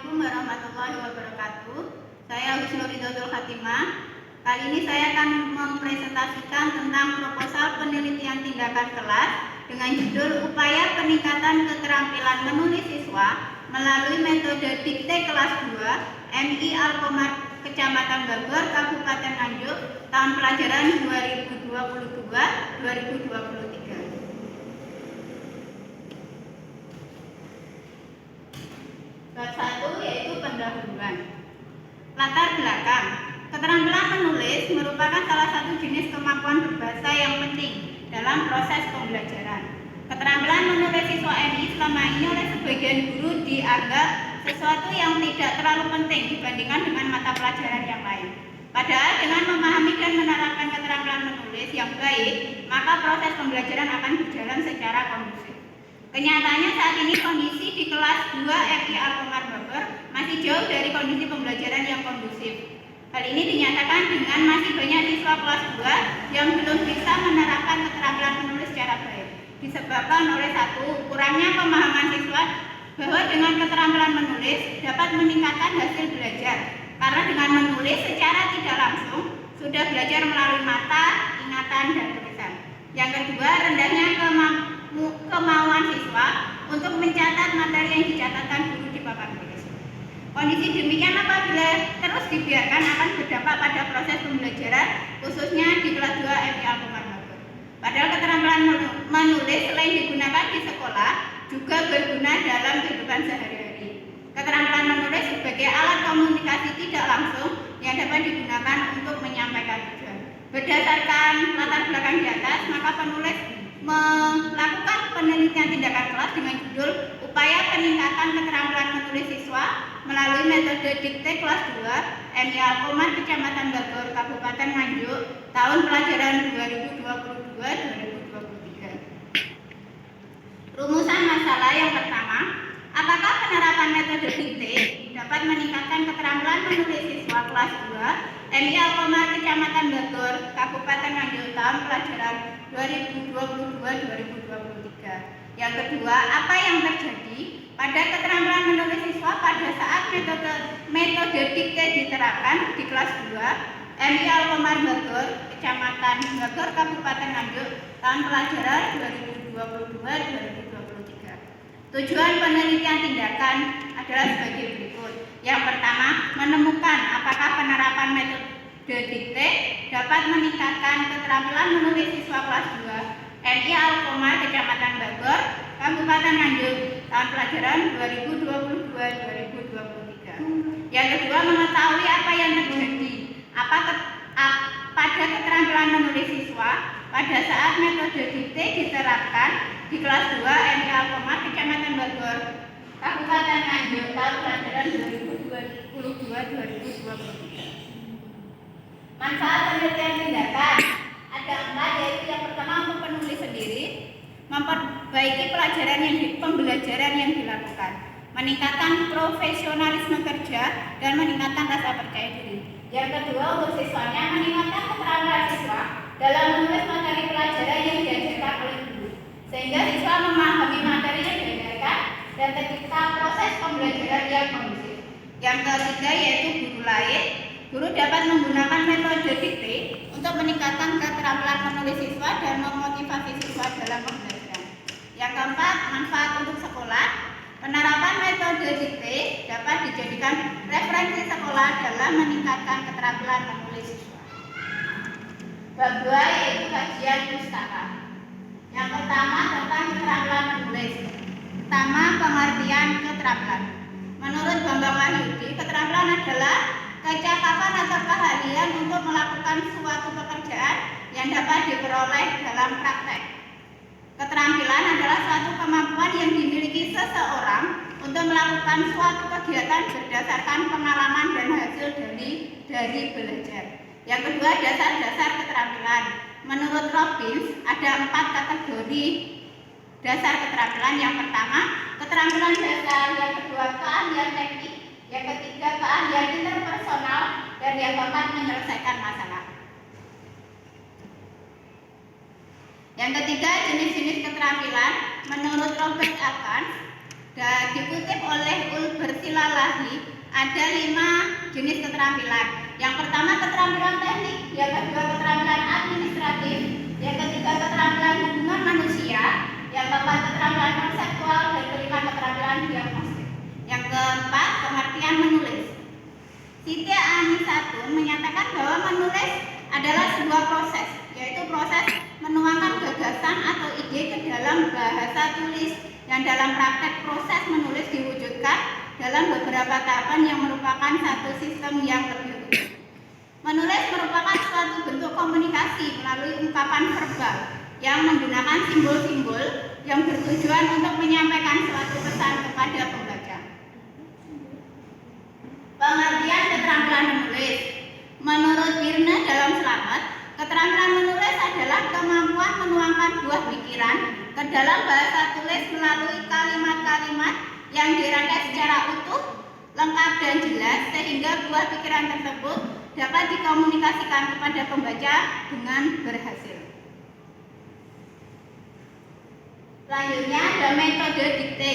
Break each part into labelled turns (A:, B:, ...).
A: Assalamualaikum warahmatullahi wabarakatuh. Saya Husnuridatul Khatimah. Kali ini saya akan mempresentasikan tentang proposal penelitian tindakan kelas dengan judul Upaya Peningkatan Keterampilan Menulis Siswa melalui metode dikte kelas 2 MI Alkomar Kecamatan Bogor, Kabupaten Nganjuk, tahun pelajaran 2022-2023. Bab 1 yaitu pendahuluan. Latar belakang. Keterampilan menulis merupakan salah satu jenis kemampuan berbahasa yang penting dalam proses pembelajaran. Keterampilan menulis siswa MI selama ini oleh sebagian guru dianggap sesuatu yang tidak terlalu penting dibandingkan dengan mata pelajaran yang lain. Padahal dengan memahami dan menerapkan keterampilan menulis yang baik, maka proses pembelajaran akan berjalan secara kondusif. Kenyataannya saat ini kondisi di kelas 2 MI Alkomar Bogor masih jauh dari kondisi pembelajaran yang kondusif. Hal ini dinyatakan dengan masih banyak siswa kelas 2 yang belum bisa menerapkan keterampilan menulis secara baik. Disebabkan oleh satu, kurangnya pemahaman siswa bahwa dengan keterampilan menulis dapat meningkatkan hasil belajar. Karena dengan menulis secara tidak langsung sudah belajar melalui mata, ingatan, dan tulisan. Yang kedua, rendahnya kemauan siswa untuk mencatat materi yang dicatatkan guru di papan tulis. Kondisi demikian apabila terus dibiarkan akan berdampak pada proses pembelajaran, khususnya di kelas 2 MI Alkomar Bogor. Padahal keterampilan menulis selain digunakan di sekolah, juga berguna dalam kehidupan sehari-hari. Keterampilan menulis sebagai alat komunikasi tidak langsung yang dapat digunakan untuk menyampaikan tujuan. Berdasarkan latar belakang di atas, maka penulis melakukan penelitian tindakan kelas dengan judul Upaya Peningkatan Keterampilan Menulis Siswa melalui metode dikte kelas 2 MI Alkomar Kecamatan Bogor, Kabupaten Nganjuk, tahun pelajaran 2022-2023. Rumusan masalah yang pertama, apakah penerapan metode dikte dapat meningkatkan keterampilan menulis siswa kelas 2 MI Alkomar Kecamatan Bogor, Kabupaten Nganjuk, tahun pelajaran 2022-2023. Yang kedua, apa yang terjadi pada keterampilan menulis siswa pada saat metode dikte diterapkan di kelas 2 MI Alkomar Bogor, Kecamatan Bogor, Kabupaten Nganjuk, tahun pelajaran 2022-2023. Tujuan penelitian tindakan adalah sebagai berikut. Yang pertama, menemukan apakah penerapan metode dikte dapat meningkatkan keterampilan menulis siswa kelas 2 MI Alkomar Kecamatan Bogor, Kabupaten Nganjuk, tahun pelajaran 2022-2023. Yang kedua, mengetahui apa yang terjadi pada keterampilan menulis siswa pada saat metode dikte diterapkan di kelas 2 MI Alkomar Kecamatan Bogor, Kabupaten Nganjuk, tahun pelajaran 2022-2023. Manfaat penelitian tindakan ada 4, yaitu yang pertama untuk penulis sendiri, memperbaiki pembelajaran yang dilakukan, meningkatkan profesionalisme kerja, dan meningkatkan rasa percaya diri. Yang kedua, untuk siswanya, meningkatkan keterampilan siswa dalam menulis materi pelajaran yang diajarkan oleh guru, sehingga siswa memahami materi yang diajarkan dan tercipta proses pembelajaran yang kondusif. Yang ketiga, yaitu guru lain. Guru dapat menggunakan metode dikte untuk meningkatkan keterampilan menulis siswa dan memotivasi siswa dalam pembelajaran. Yang keempat, manfaat untuk sekolah. Penerapan metode dikte dapat dijadikan referensi sekolah dalam meningkatkan keterampilan menulis siswa. Bab 2 yaitu kajian pustaka. Yang pertama tentang keterampilan menulis. Pertama, pengertian keterampilan. Menurut Bambang Wahyudi, keterampilan adalah kecakapan atau keahlian untuk melakukan suatu pekerjaan yang dapat diperoleh dalam praktek. Keterampilan adalah suatu kemampuan yang dimiliki seseorang untuk melakukan suatu kegiatan berdasarkan pengalaman dan hasil dari belajar. Yang kedua, dasar-dasar keterampilan. Menurut Robbins, ada 4 kategori dasar keterampilan. Yang pertama, keterampilan dasar. Yang kedua, keahlian teknik. Yang ketiga, keahlian interpersonal. Dan yang keempat, menyelesaikan masalah. Yang ketiga, jenis-jenis keterampilan. Menurut Robert Evans, Dan dikutip oleh Ulbersilalahi, ada 5 jenis keterampilan. Yang pertama keterampilan teknik, yang kedua keterampilan administratif, yang ketiga keterampilan hubungan manusia, yang keempat keterampilan konseptual, dan kelima keterampilan diagnostik. Yang keempat pengertian menulis. Siti Anisatun menyatakan bahwa menulis adalah sebuah proses, yaitu proses menuangkan gagasan atau ide ke dalam bahasa tulis yang dalam praktek proses menulis diwujudkan dalam beberapa tahapan yang merupakan satu sistem yang lebih rumit. Menulis merupakan suatu bentuk komunikasi melalui ungkapan verbal yang menggunakan simbol-simbol yang bertujuan untuk menyampaikan suatu pesan kepada pembaca. Pengertian keterampilan menulis. Menurut Birne dalam Selamat, keterampilan menulis adalah kemampuan menuangkan buah pikiran ke dalam bahasa tulis melalui kalimat-kalimat yang dirangkai secara utuh, lengkap dan jelas sehingga buah pikiran tersebut dapat dikomunikasikan kepada pembaca dengan berhasil. Selanjutnya ada metode dikte.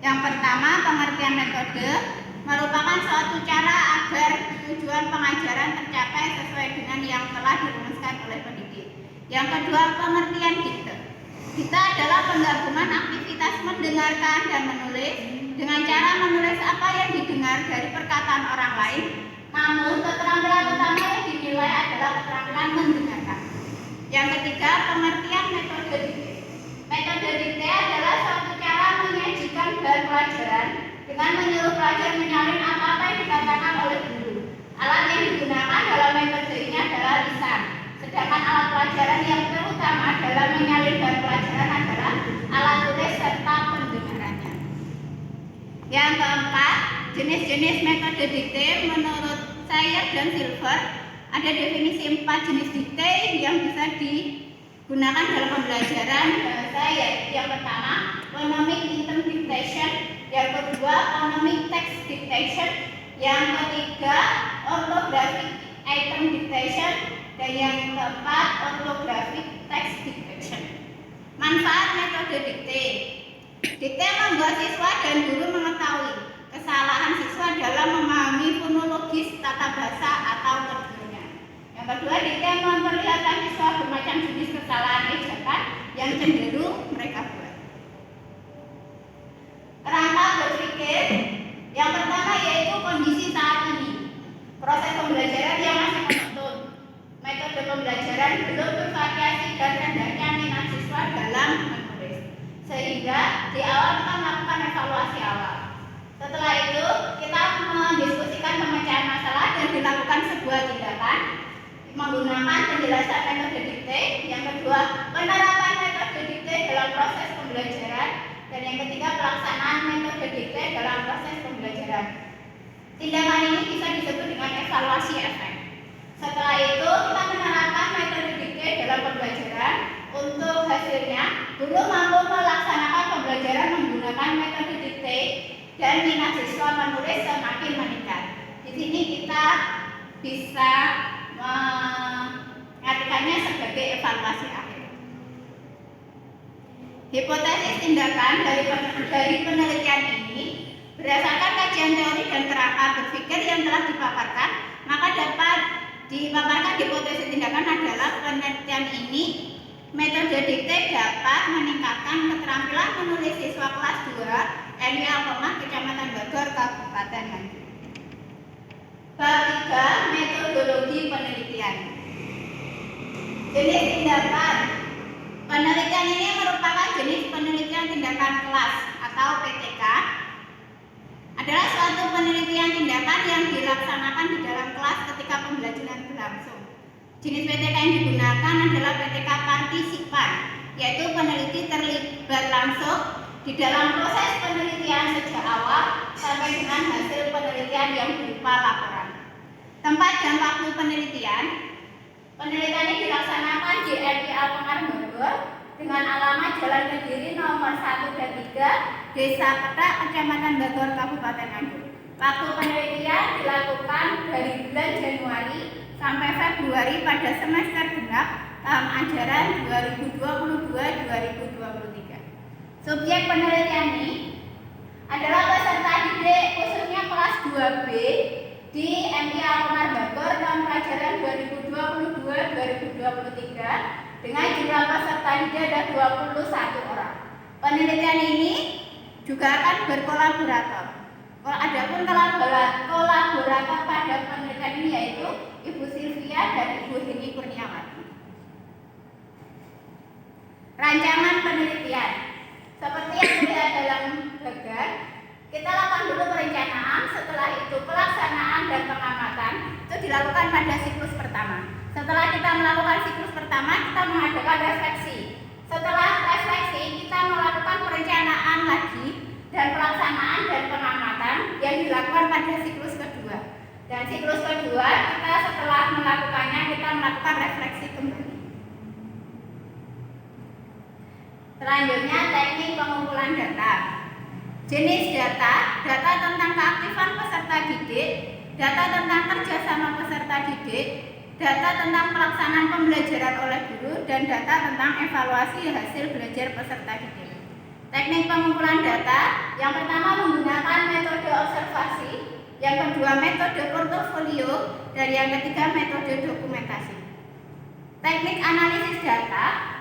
A: Yang pertama, pengertian metode merupakan suatu cara agar tujuan pengajaran tercapai sesuai dengan yang telah dirumuskan oleh pendidik. Yang kedua, pengertian dikte. Dikte adalah penggabungan aktivitas mendengarkan dan menulis dengan cara menulis apa yang didengar dari perkataan orang lain. Namun, keterampilan utama yang dinilai adalah keterampilan mendengarkan. Yang ketiga, pengertian metode dikte. Metode dikte adalah suatu cara menyajikan bahan pelajaran dengan menyuruh pelajar menyalin apa-apa yang dikatakan oleh guru. Alat yang digunakan dalam metode ini adalah lisan. Sedangkan alat pelajaran yang terutama dalam menyalin bahan pelajaran adalah alat tulis serta pendengarannya. Yang keempat, jenis-jenis metode dikte menurut Sayer dan Silver ada definisi 4 jenis dikte yang bisa digunakan dalam pembelajaran bahasa, yaitu yang pertama phonemic item dictation, yang kedua phonemic text dictation, yang ketiga orthographic item dictation, dan yang keempat orthographic text dictation. Manfaat metode dikte. Dikte membuat siswa dan guru mengetahui kesalahan siswa dalam memahami fonologis tata bahasa atau tuturnya. Yang kedua, dikte memperlihatkan siswa bermacam jenis kesalahan ejakan yang cenderung mereka buat. Kerangka berpikir. Yang pertama yaitu kondisi saat ini. Proses pembelajaran yang masih monoton. Metode pembelajaran belum bervariasi dan rendahnya minat siswa dalam menulis. Sehingga di awal kita melakukan evaluasi awal. Setelah itu kita mendiskusikan pemecahan masalah dan dilakukan sebuah tindakan menggunakan penjelasan metode dikte. Yang kedua, penerapan metode dikte dalam proses pembelajaran. Dan yang ketiga, pelaksanaan metode dikte dalam proses pembelajaran. Tindakan ini bisa disebut dengan evaluasi efek. Setelah itu kita menerapkan metode dikte dalam pembelajaran. Untuk hasilnya, guru mampu melaksanakan pembelajaran menggunakan metode dikte dan minat siswa menulis semakin meningkat. Di sini kita bisa mengartikannya sebagai evaluasi akhir. Hipotesis tindakan dari penelitian ini berdasarkan kajian teori dan kerangka berpikir yang telah dipaparkan, maka dapat dipaparkan hipotesis tindakan adalah penelitian ini metode dikte dapat meningkatkan keterampilan menulis siswa kelas 2 MI Alkomah Kecamatan Bagor Kabupaten Nganjuk. Bab 3, metodologi penelitian. Jenis tindakan. Penelitian ini merupakan jenis penelitian tindakan kelas atau PTK. Adalah suatu penelitian tindakan yang dilaksanakan di dalam kelas ketika pembelajaran berlangsung. Jenis PTK yang digunakan adalah PTK partisipan, yaitu peneliti terlibat langsung di dalam proses penelitian sejak awal sampai dengan hasil penelitian yang berupa laporan. Tempat dan waktu penelitian. Penelitian ini dilaksanakan di MI Alkomah Bogor dengan alamat Jalan Kediri nomor 1 dan 3, Desa Petak, Kecamatan Bogor, Kabupaten Nganjuk. Waktu penelitian dilakukan dari bulan Januari sampai Februari pada semester genap tahun ajaran 2022-2023. Subjek penelitian ini adalah peserta didik khususnya kelas 2B di MI Alkomar Bogor tahun pelajaran 2022-2023 dengan jumlah peserta didik ada 21 orang. Penelitian ini juga akan berkolaborator. Adapun kolaborator pada penelitian ini yaitu Ibu Sylvia dan Ibu Heni Kurniawati. Rancangan penelitian. Seperti yang terlihat dalam gambar, kita lakukan dulu perencanaan, setelah itu pelaksanaan dan pengamatan itu dilakukan pada siklus pertama. Setelah kita melakukan siklus pertama, kita mengadakan refleksi. Setelah refleksi, kita melakukan perencanaan lagi dan pelaksanaan dan pengamatan yang dilakukan pada siklus kedua. Dan siklus kedua, kita setelah melakukannya, kita melakukan refleksi kembali. Selanjutnya, teknik pengumpulan data. Jenis data, data tentang keaktifan peserta didik, data tentang kerjasama peserta didik, data tentang pelaksanaan pembelajaran oleh guru, dan data tentang evaluasi hasil belajar peserta didik. Teknik pengumpulan data, yang pertama menggunakan metode observasi, yang kedua metode portofolio, dan yang ketiga metode dokumentasi. Teknik analisis data,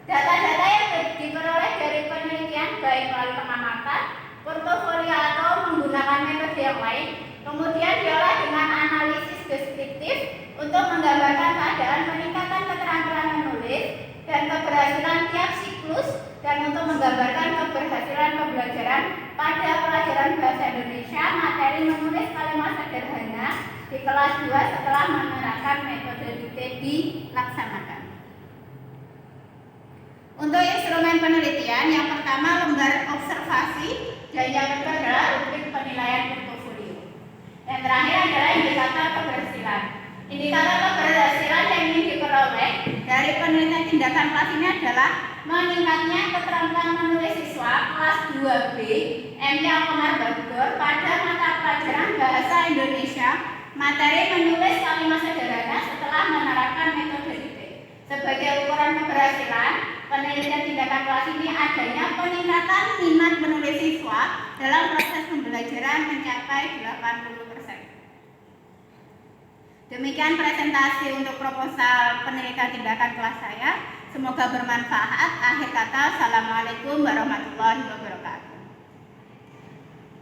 A: data-data yang diperoleh dari penelitian baik melalui pengamatan, portofolio atau menggunakan metode yang lain, kemudian diolah dengan analisis deskriptif untuk menggambarkan keadaan peningkatan keterampilan menulis dan keberhasilan tiap siklus, dan untuk menggambarkan keberhasilan pembelajaran pada pelajaran bahasa Indonesia materi menulis kalimat sederhana di kelas 2 setelah menerapkan metode dikte dilaksanakan. Untuk instrumen penelitian, yang pertama lembar observasi dan yang kedua adalah rubrik penilaian portofolio. Yang terakhir adalah indikator keberhasilan. Indikator keberhasilan yang ingin diperoleh dari penelitian tindakan kelas ini adalah meningkatnya keterampilan menulis siswa kelas 2B MI Alkomar Bogor pada mata pelajaran bahasa Indonesia materi menulis kalimat sederhana setelah menerapkan metode dikte. Sebagai ukuran keberhasilan, penelitian tindakan kelas ini adanya peningkatan minat menulis siswa dalam proses pembelajaran mencapai 80%. Demikian presentasi untuk proposal penelitian tindakan kelas saya. Semoga bermanfaat. Akhir kata, assalamualaikum warahmatullahi wabarakatuh.